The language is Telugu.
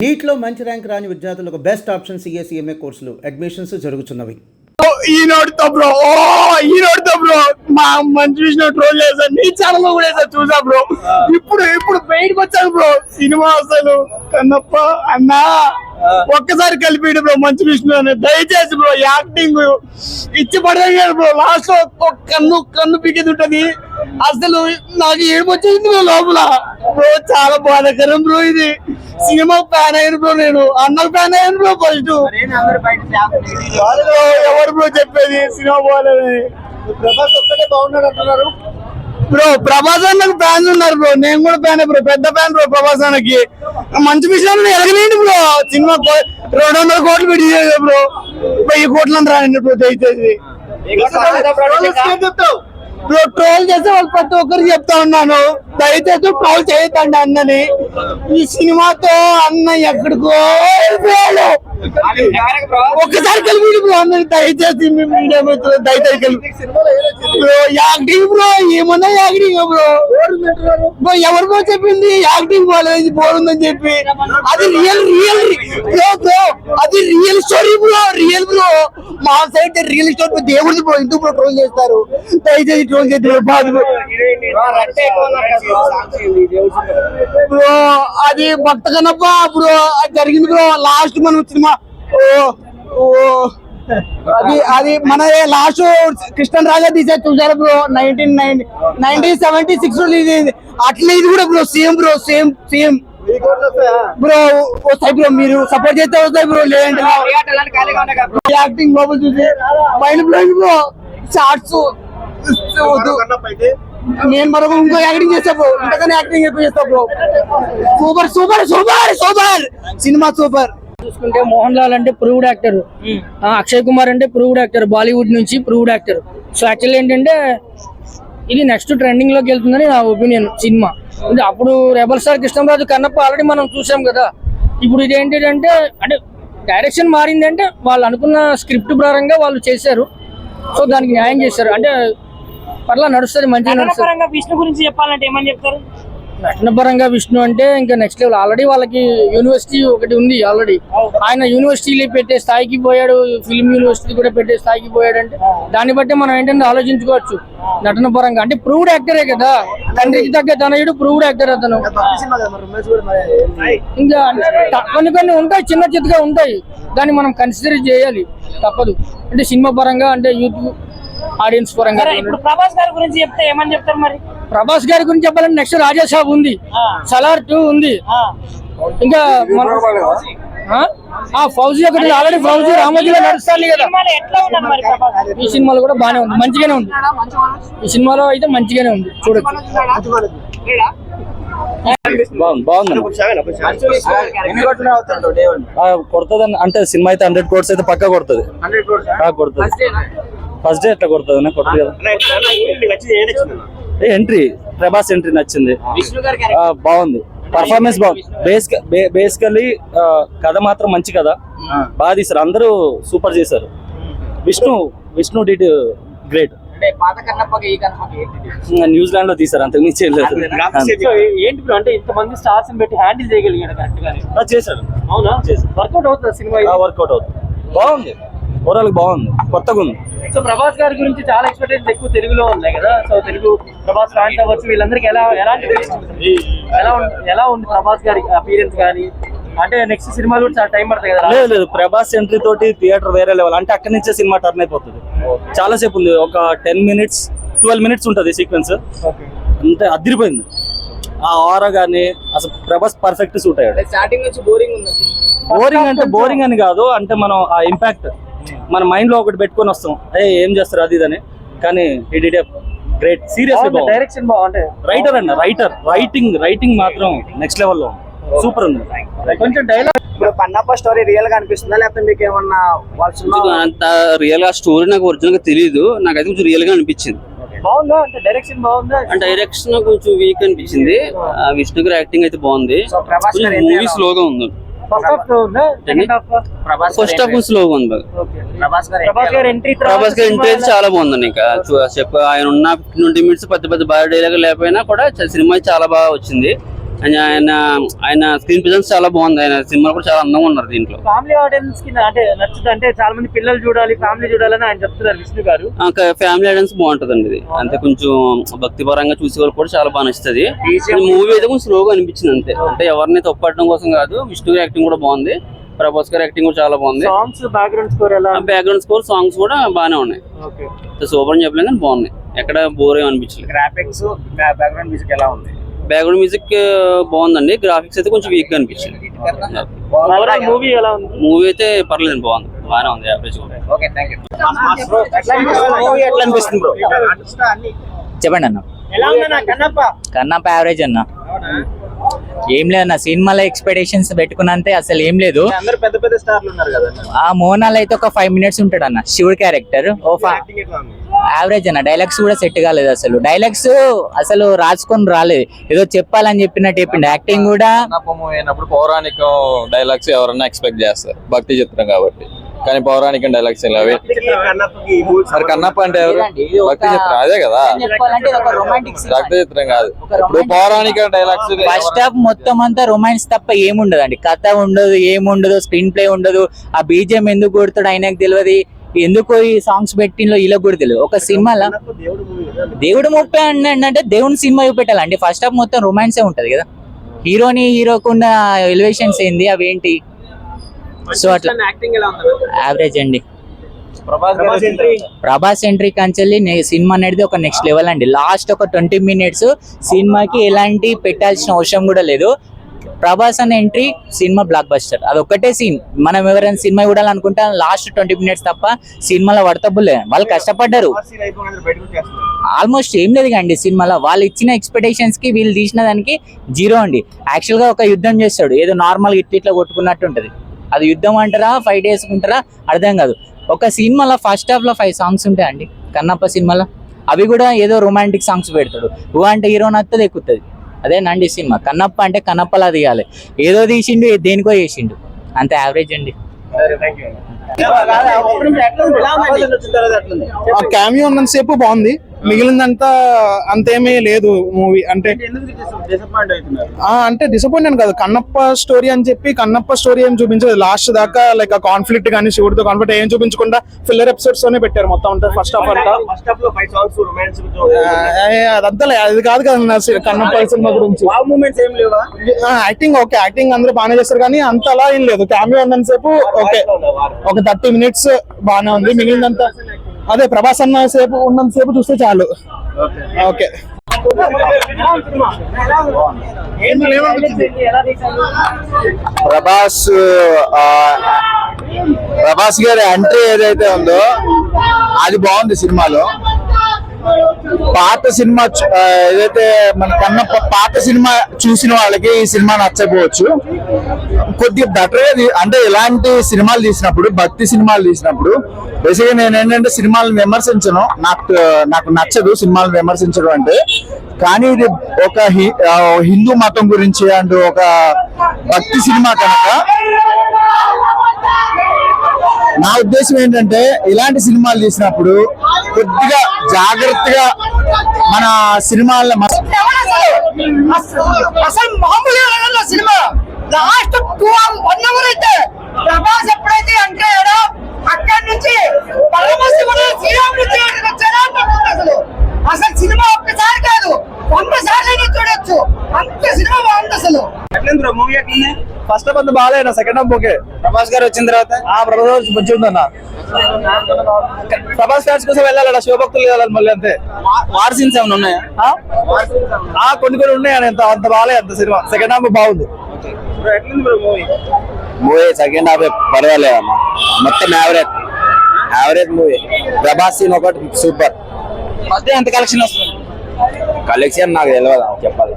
నీట్లో మంచి ర్యాంక్ రాని విద్యార్థులకు బెస్ట్ ఆప్షన్ సిఎస్ఈఎంఏ కోర్సులు అడ్మిషన్స్ జరుగుతున్నవి. ఈనోడ్తో బ్రో మా మంచి విషయం ట్రోల్ చేశాను, నీ ఛానల్ లో కూడా చూసా బ్రో. ఇప్పుడు బయటకు వచ్చాను బ్రో. సినిమా అసలు కన్నప్ప అన్నా ఒక్కసారి కలిపిడు బ్రో మంచి విష్ణు అని. దయచేసి బ్రో యాక్టింగ్ ఇచ్చి పడేది బ్రో. లాస్ట్ లో కన్ను పీకేది ఉంటది. అసలు నాకు ఏమొచ్చింది బ్రో లోపల బ్రో. చాలా బాధాకరం బ్రో. ఇది సినిమా ఫ్యాన్ అయ్యాను బ్రో, నేను అన్నకు ఫ్యాన్ అయ్యాను బ్రో. ఫస్ట్ ఎవరు బ్రో చెప్పేది సినిమా బాగాలేదని? ప్రభాస్ ఒక్కటే బాగున్నాడు అంటున్నారు బ్రో. ప్రభాస్ అన్నకు ఫ్యాన్స్ ఉన్నారు బ్రో, నేను కూడా ఫ్యాన్ బ్రో, పెద్ద ఫ్యాన్ బ్రో ప్రభాస్ అన్నకి. మంచి విషయాలు ఎరగలేండి బ్రో. సినిమా 200 కోట్లు పెట్టి బ్రో, 1000 కోట్లు రాయండి బ్రో దయచేసి బ్రో. ట్రోల్ చేసే వాళ్ళు ప్రతి ఒక్కరికి చెప్తా ఉన్నాను, దయచేసి ట్రోల్ చేయొద్దండి అన్నని. ఈ సినిమాతో అన్న ఎక్కడికో వెళ్ళిపోయాడు. ఒక్కసారి కలిపి బ్రో అన్నని దయచేసి మీడియా దయచేసి కలిపి బ్రో. యాక్టింగ్ బ్రో, ఏమన్నా యాక్టింగ్ బ్రో. బ్రో ఎవరు బ్రో చెప్పింది యాక్టింగ్ బాగాలేదు బాగుందని చెప్పి? అది రియల్ బ్రో, అది real story bro, real bro. మా సైడ్ రియల్ స్టోరీ దేవుడిది బ్రో. ఎందుకు బ్రో ట్రోల్ చేస్తారు? దయచేసి ట్రోల్ చేస్తారు బ్రో. అది భక్త కనప్ప బ్రో జరిగింది బ్రో. లాస్ట్ మనం సినిమా అది మన లాస్ట్ కృష్ణన్ రాజా తీసారు చూసారు బ్రో. 1976 అట్లా ఇది కూడా bro same bro, same bro. వస్తాయి బ్రో, మీరు సపోర్ట్ చేస్తే వస్తాయి బ్రో. లేదంటే యాక్టింగ్ బాబు చూసి మైండ్ బ్లోయింగ్ బ్రో. షార్ట్స్ నేను మరొక ఇంకో యాక్టింగ్ చేస్తా బ్రో, ఇంతకన్నా యాక్టింగ్ ఎక్కువ చేస్తా బ్రో. Super cinema super. చూసుకుంటే మోహన్ లాల్ అంటే ప్రూవ్డ్ యాక్టర్, అక్షయ్ కుమార్ అంటే ప్రూవ్డ్ యాక్టర్, బాలీవుడ్ నుంచి ప్రూవ్డ్ యాక్టర్. సో యాక్చువల్లీ ఏంటంటే ఇది నెక్స్ట్ ట్రెండింగ్ లోకి వెళ్తుందని నా ఒపీనియన్. సినిమా అప్పుడు rebel star Krishnaraju Kannappa already మనం చూసాం కదా. ఇప్పుడు ఇది ఏంటంటే అంటే డైరెక్షన్ మారిందంటే వాళ్ళు అనుకున్న స్క్రిప్ట్ ప్రకారంగా వాళ్ళు చేశారు. సో దానికి న్యాయం చేశారు అంటే పర్లా నడుస్తుంది, మంచిగా నడుస్తుంది. విష్ణు గురించి చెప్పాలంటే ఏమని చెప్తారు? నటనపరంగా విష్ణు అంటే ఇంకా నెక్స్ట్ లెవెల్. ఆల్రెడీ వాళ్ళకి యూనివర్సిటీ ఒకటి ఉంది ఆల్రెడీ. ఆయన యూనివర్సిటీలు పెట్టే స్థాయికి పోయాడు, ఫిల్మ్ యూనివర్సిటీ కూడా పెట్టే స్థాయికి పోయాడు. అంటే దాన్ని బట్టి మనం ఏంటంటే ఆలోచించుకోవచ్చు నటన పరంగా. అంటే ప్రూవ్డ్ యాక్టరే కదా, తండ్రికి తగ్గ తనయుడు ప్రూవ్డ్ యాక్టర్ అతను. ఇంకా కొన్ని ఉంటాయి, చిన్న చిత్తగా ఉంటాయి, దాన్ని మనం కన్సిడర్ చేయాలి, తప్పదు. అంటే సినిమా పరంగా అంటే యూత్ ఆడియన్స్ పరంగా. ఇప్పుడు ప్రభాస్ గారి గురించి చెప్తే ఏమని చెప్తారు మరి? ప్రభాస్ గారి గురించి చెప్పాలంటే నెక్స్ట్ రాజాసాబ్ ఉంది, సలార్ 2 ఉంది, ఇంకా ఫౌజీ ఒకటి ఆల్రెడీ. ఫౌజీ రామోజీలో నడుస్తాను కదా. ఈ సినిమాలో కూడా బాగానే ఉంది, మంచిగానే ఉంది. ఈ సినిమాలో అయితే మంచిగానే ఉంది, చూడొచ్చు. కొడుతుంది అంటే సినిమా అయితే 100 crores అయితే పక్కా కొడుతుంది. ఫస్ట్ డే ఎట్లా కొడుతుంది కొడుతుంది కదా. ఎంట్రీ ప్రభాస్ ఎంట్రీ నచ్చింది, బాగుంది. పర్ఫార్మెన్స్ బాగుంది. బేసికలీ కథ మాత్రం మంచి కథ, బాగా తీసారు, అందరూ సూపర్ చేశారు. Vishnu did great. న్యూజిలాండ్ లో తీసారు, అంతకు మించి ఏంటి బ్రో అంటే ఇంతమంది స్టార్స్ పెట్టి హ్యాండిల్ చేయగలిగాడు చేశారు. అవునా? వర్కౌట్ అవుతుంది సినిమా? వర్కౌట్ అవుతుంది, బాగుంది, ఓవరాల్ బాగుంది, కొత్తగా ఉంది. సో ప్రభాస్ గారి గురించి చాలా ఎక్స్పెక్టేషన్స్ ఎక్కువ తెలుగులో ఉన్నాయి కదా. సో తెలుగు ప్రభాస్ ఫ్యాన్స్ అవ్వచ్చు, వీళ్ళందరికీ ఎలా ఉంది ప్రభాస్ గారి అపీరెన్స్ కానీ? అంటే నెక్స్ట్ సినిమా కూడా చాలా టైం పడుతుంది కదా. లేదు, ప్రభాస్ ఎంట్రీ తోటి థియేటర్ వేరే లెవెల్. అంటే అక్కడి నుంచే సినిమా టర్న్ అయిపోతుంది. చాలా సేపు ఉంది, ఒక 10 minutes 12 minutes ఉంటుంది సీక్వెన్స్. అంతే అదిరిపోయింది. ఆ ఆరా గానీ అసలు ప్రభాస్ పర్ఫెక్ట్ సూట్ అయ్యాడు. స్టార్టింగ్ నుంచి బోరింగ్ ఉంది. బోరింగ్ అంటే బోరింగ్ అని కాదు, అంటే మనం ఆ ఇంపాక్ట్ మన మైండ్ లో ఒకటి పెట్టుకొని వస్తాం, ఏం చేస్తారు అది ఇదని. కానీ ఈ డిడ్ గ్రేట్, సీరియస్లీ బాగుంది. డైరెక్షన్ బాగుంది, రైటర్ రైటింగ్ మాత్రం నెక్స్ట్ లెవెల్ లో సూపర్ ఉంది. కొంచెం డైలాగ్ ఇప్పుడు కన్నప్ప స్టోరీ రియల్ గా అనిపిస్తుందా, లేకపోతే మీకు ఏమన్నా అంత రియల్ గా స్టోరీ నాకు ఒరిజినల్ గా తెలియదు, నాకైతే కొంచెం రియల్ గా అనిపించింది. బాగుందా అంటే డైరెక్షన్ బాగుందా? డైరెక్షన్ కొంచెం వీక్ అనిపించింది. విష్ణు గారి యాక్టింగ్ అయితే బాగుంది, మూవీ స్లోగా ఉంది. ఫస్ట్ హాఫ్ స్లోగా ఉంది. ప్రభాస్ గారి ఎంట్రీ అయితే చాలా బాగుందండి. ఇంకా ఆయన ఉన్న 20 minutes పెద్ద భారీ డైలాగ్ లేకపోయినా కూడా సినిమా చాలా బాగా వచ్చింది. ఆయన స్క్రీన్ ప్రెజెన్స్ చాలా బాగుంది. ఆయన సినిమా కూడా చాలా అందంగా ఉన్నారు దీంట్లో. ఫ్యామిలీ ఆడియన్స్ కి అంటే నచ్చుతుంది, అంటే చాలా మంది పిల్లలు చూడాలి, ఫ్యామిలీ చూడాలని ఆయన చెప్తున్నారు విష్ణు గారు. ఫ్యామిలీ ఆడియన్స్ బాగుంటదండి ఇది. అంటే కొంచెం భక్తి పరంగా చూసే వాళ్ళు కూడా చాలా బాగా నచ్చుతుంది. మూవీ అయితే కొంచెం స్లోగా అనిపించింది అంతే. అంటే ఎవరిని తప్పట్టడం కోసం కాదు, విష్ణు గారి యాక్టింగ్ కూడా బాగుంది, ప్రభాస్ గారి యాక్టింగ్ కూడా చాలా బాగుంది. సాంగ్స్ బ్యాక్గ్రౌండ్ స్కోర్ ఎలా? బ్యాక్గ్రౌండ్ స్కోర్ సాంగ్స్ కూడా బాగానే ఉన్నాయి. సూపర్ అని చెప్పలేం కానీ బాగున్నాయి, ఎక్కడ బోర్ ఏమి అనిపించలేదు. గ్రాఫిక్స్ బ్యాక్గ్రౌండ్ మ్యూజిక్ ఎలా ఉంది? బ్యాక్గ్రౌండ్ మ్యూజిక్ బాగుందండి, గ్రాఫిక్స్ అయితే కొంచెం వీక్ గా అనిపించింది. మూవీ ఎలా ఉంది? మూవీ అయితే పర్లేదు, బాగుంది, బాగానే ఉంది, యావరేజ్ ఉంది. Okay, thank you. మూవీ ఎట్లా అనిపిస్తుంది బ్రో? చెప్పండి అన్న. ఎలా ఉందన్న కన్నప్ప? కన్నప్ప యావరేజ్ అన్న. ఏం లేదన్న, సినిమాలో ఎక్స్పెక్టేషన్స్ పెట్టుకున్నంతే అసలు ఏం లేదు. అందరూ పెద్ద పెద్ద స్టార్లు ఉన్నారు కదా. ఆ మోనాల్ అయితే ఒక 5 minutes ఉంటాడు అన్న, శివుడు క్యారెక్టర్. యాక్టింగ్ ఎట్లా ఉంది? యావరేజ్ అన్న. డైలాగ్స్ కూడా సెట్ కాలేదు అసలు, డైలాగ్స్ అసలు రాసుకొని రాలేదు, ఏదో చెప్పాలని చెప్పినట్టు చెప్పిండు. యాక్టింగ్ కూడా అయినప్పుడు పౌరాణిక డైలాగ్స్ ఎవరన్నా ఎక్స్పెక్ట్ చేస్తారు, భక్తి చిత్రం కాబట్టి. కానీ పౌరాణిక డైలాగ్స్ అవి కన్నప్పకి ఈ మూవీ మరి కన్నప్ప అంటే ఎవరు? భక్తి చిత్రం అదే కదా, భక్తి చిత్రం కాదు. ఇప్పుడు పౌరాణిక డైలాగ్స్ ఫస్ట్ హాఫ్ మొత్తం అంతా రొమాన్స్ తప్ప ఏముండదండి, కథ ఉండదు, ఏముండదు, స్క్రీన్ ప్లే ఉండదు. ఆ బీజిఎం ఎందుకు కొడుతాడు ఆయనకు తెలియదు, ఎందుకో ఈ సాంగ్స్ పెట్టినలో ఇలా కూడా తెలియదు. ఒక సినిమాలో దేవుడు ముప్పై అంటే దేవుని సినిమా చూపెట్టాలండి. ఫస్ట్ హాఫ్ మొత్తం రొమాన్సే ఉంటది కదా, హీరోకున్న ఎలివేషన్స్ ఏంది అవేంటి, సో అట్లా యావరేజ్ అండి. ప్రభాస్ ఎంట్రీ కంచెల్లి సినిమా అనేది ఒక నెక్స్ట్ లెవెల్ అండి. లాస్ట్ ఒక 20 minutes సినిమాకి ఎలాంటి పెట్టాల్సిన అవసరం కూడా లేదు. ప్రభాస్ అనే ఎంట్రీ సినిమా బ్లాక్ బస్టర్. అదొక్కటే సీన్, మనం ఎవరైనా సినిమా చూడాలనుకుంటా లాస్ట్ 20 minutes తప్ప సినిమాలో వర్తబుల్. వాళ్ళు కష్టపడ్డారు, ఆల్మోస్ట్ ఏం లేదు అండి సినిమాలో. వాళ్ళు ఇచ్చిన ఎక్స్పెక్టేషన్స్ కి వీళ్ళు తీసిన దానికి జీరో అండి. యాక్చువల్ గా ఒక యుద్ధం చేస్తాడు, ఏదో నార్మల్ ఇట్లా కొట్టుకున్నట్టు ఉంటది. అది యుద్ధం అంటారా 5 days ఉంటారా అర్థం కాదు. ఒక సినిమాలో ఫస్ట్ హాఫ్ లో 5 songs ఉంటాయండి కన్నప్ప సినిమాలో, అవి కూడా ఏదో రొమాంటిక్ సాంగ్స్ పెడతాడు. ఊ అంటే హీరో నత్తది ఎక్కుతుంది, అదేనండి సినిమా. కన్నప్ప అంటే కన్నప్పలా తీయాలి, ఏదో తీసిండు దేనికో చేసిండు, అంత యావరేజ్ అండి. క్యామియో ఉన్నంతసేపు బాగుంది, మిగిలిందంతా అంతేమీ లేదు మూవీ. అంటే అంటే డిసప్పాయింట్ కాదు, కన్నప్ప స్టోరీ అని చెప్పి కన్నప్ప స్టోరీ ఏం చూపించదు లాస్ట్ దాకా. లైక్ ఆ కాన్ఫ్లిక్ట్ కానీ శివుడితో కాన్ఫ్లిక్ట్ ఏం చూపించకుండా ఫిల్లర్ ఎపిసోడ్స్ తోనే పెట్టారు మొత్తం అంతా. ఫస్ట్ హాఫ్ అంతా అదంతా అది కాదు కదా కన్నప్ప సినిమా గురించి. యాక్టింగ్ ఓకే, యాక్టింగ్ అందరూ బాగానే చేస్తారు కానీ అంత అలా ఏం లేదు. క్యామియో ఉన్నంతసేపు ఓకే, ఒక 30 minutes బాగానే ఉంది, మిగిలినంత అదే ప్రభాస్ అన్న సేపు ఉన్నంత సేపు చూస్తే చాలు. ఓకే, ప్రభాస్ గారి ఎంట్రీ ఏదైతే ఉందో అది బాగుంది సినిమాలో. పాత సినిమా ఏదైతే మన కన్నప్ప పాత సినిమా చూసిన వాళ్ళకి ఈ సినిమా నచ్చకపోవచ్చు. కొద్దిగా బెటర్ అంటే ఇలాంటి సినిమాలు తీసినప్పుడు, భక్తి సినిమాలు తీసినప్పుడు బేసిక్గా నేను ఏంటంటే సినిమాలను విమర్శించను, నాకు నచ్చదు సినిమాలను విమర్శించడం అంటే. కానీ ఇది ఒక హిందూ మతం గురించి అంటూ ఒక భక్తి సినిమా కనుక నా ఉద్దేశం ఏంటంటే ఇలాంటి సినిమాలు తీసినప్పుడు కొద్దిగా జాగ్రత్తగా మన సినిమాల్లో అసలు మామూలుగా సినిమా లాస్ట్ 1 hour అయితే ప్రభాస్ ఎప్పుడైతే ఎంట్రీ అయ్యాడో అక్కడి నుంచి అసలు సినిమా ఒక్కసారి కాదు 100 సార్లు చూడొచ్చు, అంత సినిమా బాగుంది అసలు. మూవీ ఎట్లుంది? ఫస్ట్ హాఫ్ అంతా బాగాలేనా, సెకండ్ హాఫ్ ఓకే. ప్రభాస్ గారు వచ్చిన తర్వాత ప్రభాస్ మంచిగా ఉందన్న. ప్రభాస్ ఫ్యాన్స్ కోసం వెళ్ళాలన్న, శివభక్తులు వెళ్ళాలి మళ్ళీ అంతే. వార్ సీన్స్ ఏమైనా ఉన్నాయా? కొన్ని ఉన్నాయని, అంత బాగాలేదు అంత సినిమా. సెకండ్ హాఫ్ బాగుంది. ఎట్లుంది bro movie? Movie second half పర్వాలేదమ్మా, మొత్తం యావరేజ్ మూవీ. ప్రభాస్ సీన్ ఒకటి సూపర్. మధ్య ఎంత కలెక్షన్ వస్తుంది? కలెక్షన్ నాకు తెలియదు చెప్పాలి.